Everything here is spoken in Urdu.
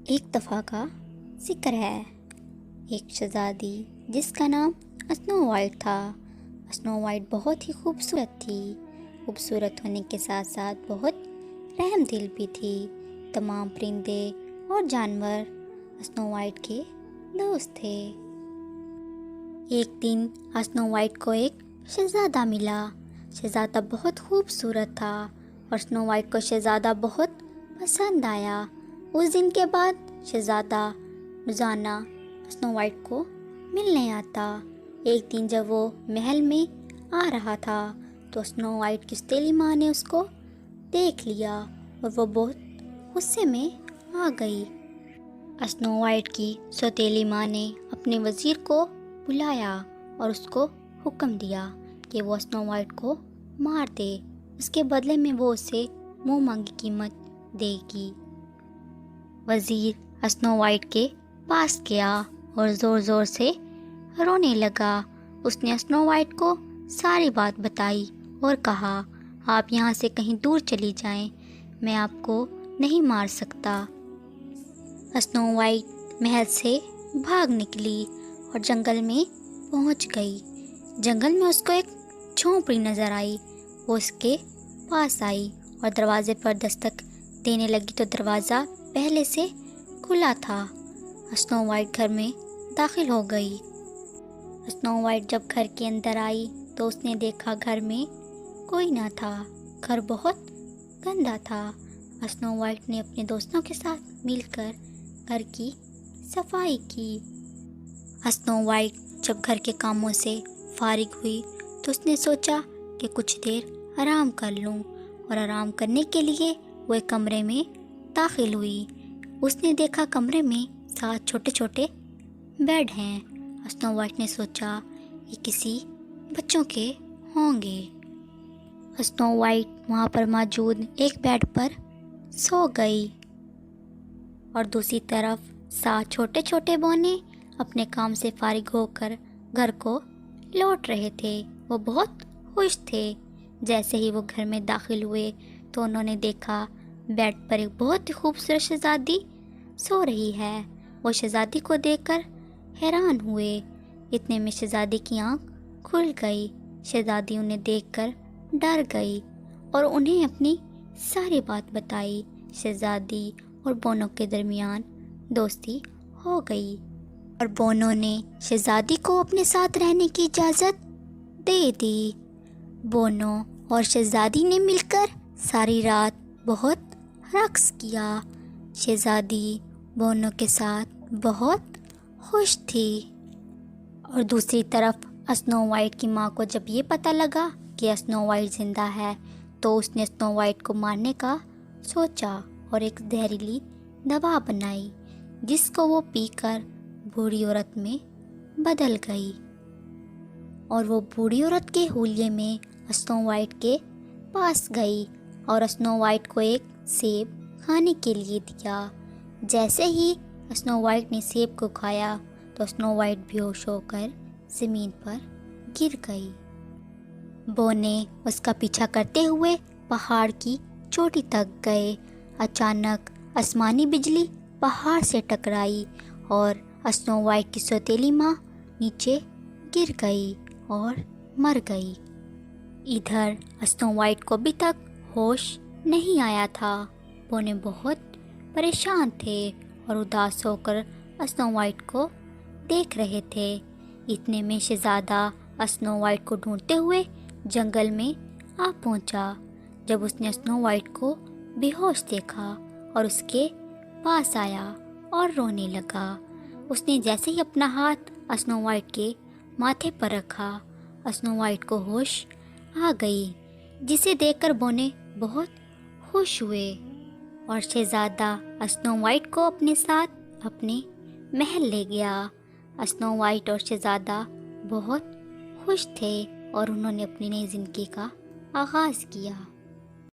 ایک دفعہ کا ذکر ہے۔ ایک شہزادی جس کا نام اسنو وائٹ تھا۔ اسنو وائٹ بہت ہی خوبصورت تھی۔ خوبصورت ہونے کے ساتھ ساتھ بہت رحم دل بھی تھی۔ تمام پرندے اور جانور اسنو وائٹ کے دوست تھے۔ ایک دن اسنو وائٹ کو ایک شہزادہ ملا۔ شہزادہ بہت خوبصورت تھا اور اسنو وائٹ کو شہزادہ بہت پسند آیا۔ اس دن کے بعد شہزادہ روزانہ اسنو وائٹ کو ملنے آتا۔ ایک دن جب وہ محل میں آ رہا تھا تو اسنو وائٹ کی سوتیلی ماں نے اس کو دیکھ لیا اور وہ بہت غصے میں آ گئی۔ اسنو وائٹ کی سوتیلی ماں نے اپنے وزیر کو بلایا اور اس کو حکم دیا کہ وہ اسنو وائٹ کو مار دے، اس کے بدلے میں وہ اسے منہ مانگی قیمت دے گی۔ وزیر اسنو وائٹ کے پاس گیا اور زور زور سے رونے لگا۔ اس نے اسنو وائٹ کو ساری بات بتائی اور کہا، آپ یہاں سے کہیں دور چلی جائیں، میں آپ کو نہیں مار سکتا۔ اسنو وائٹ محل سے بھاگ نکلی اور جنگل میں پہنچ گئی۔ جنگل میں اس کو ایک جھونپڑی نظر آئی۔ وہ اس کے پاس آئی اور دروازے پر دستک دینے لگی تو دروازہ پہلے سے کھلا تھا۔ اسنو وائٹ گھر میں داخل ہو گئی۔ اسنو وائٹ جب گھر کے اندر آئی تو اس نے دیکھا گھر میں کوئی نہ تھا۔ گھر بہت گندا تھا۔ اسنو وائٹ نے اپنے دوستوں کے ساتھ مل کر گھر کی صفائی کی۔ اسنو وائٹ جب گھر کے کاموں سے فارغ ہوئی تو اس نے سوچا کہ کچھ دیر آرام کر لوں، اور آرام کرنے کے لیے وہ ایک کمرے میں داخل ہوئی۔ اس نے دیکھا کمرے میں 7 چھوٹے چھوٹے بیڈ ہیں۔ اسنو وائٹ نے سوچا یہ کسی بچوں کے ہوں گے۔ اسنو وائٹ وہاں پر موجود ایک بیڈ پر سو گئی اور دوسری طرف 7 چھوٹے چھوٹے بونے اپنے کام سے فارغ ہو کر گھر کو لوٹ رہے تھے۔ وہ بہت خوش تھے۔ جیسے ہی وہ گھر میں داخل ہوئے تو انہوں نے دیکھا بیڈ پر ایک بہت ہی خوبصورت شہزادی سو رہی ہے۔ وہ شہزادی کو دیکھ کر حیران ہوئے۔ اتنے میں شہزادی کی آنکھ کھل گئی۔ شہزادی انہیں دیکھ کر ڈر گئی اور انہیں اپنی ساری بات بتائی۔ شہزادی اور بونوں کے درمیان دوستی ہو گئی اور بونوں نے شہزادی کو اپنے ساتھ رہنے کی اجازت دے دی۔ بونوں اور شہزادی نے مل کر ساری رات بہت رقص کیا۔ شہزادی بونوں کے ساتھ بہت خوش تھی اور دوسری طرف اسنو وائٹ کی ماں کو جب یہ پتہ لگا کہ اسنو وائٹ زندہ ہے تو اس نے اسنو وائٹ کو مارنے کا سوچا اور ایک زہریلی دوا بنائی جس کو وہ پی کر بوڑھی عورت میں بدل گئی، اور وہ بوڑھی عورت کے حلیے میں اسنو وائٹ کے پاس گئی اور اسنو وائٹ کو ایک سیب کھانے کے لیے دیا۔ جیسے ہی اسنو وائٹ نے سیب کو کھایا تو اسنو وائٹ بے ہوش ہو کر زمین پر گر گئی۔ بونے اس کا پیچھا کرتے ہوئے پہاڑ کی چوٹی تک گئے۔ اچانک آسمانی بجلی پہاڑ سے ٹکرائی اور اسنو وائٹ کی سوتیلی ماں نیچے گر گئی اور مر گئی۔ ادھر اسنو وائٹ کو ابھی تک ہوش نہیں آیا تھا۔ بونے بہت پریشان تھے اور اداس ہو کر اسنو وائٹ کو دیکھ رہے تھے۔ اتنے میں شہزادہ اسنو وائٹ کو ڈھونڈتے ہوئے جنگل میں آ پہنچا۔ جب اس نے اسنو وائٹ کو بے ہوش دیکھا اور اس کے پاس آیا اور رونے لگا۔ اس نے جیسے ہی اپنا ہاتھ اسنو وائٹ کے ماتھے پر رکھا، اسنو وائٹ کو ہوش آ گئی، جسے دیکھ کر بونے بہت خوش ہوئے اور شہزادہ اسنو وائٹ کو اپنے ساتھ اپنے محل لے گیا۔ اسنو وائٹ اور شہزادہ بہت خوش تھے اور انہوں نے اپنی نئی زندگی کا آغاز کیا۔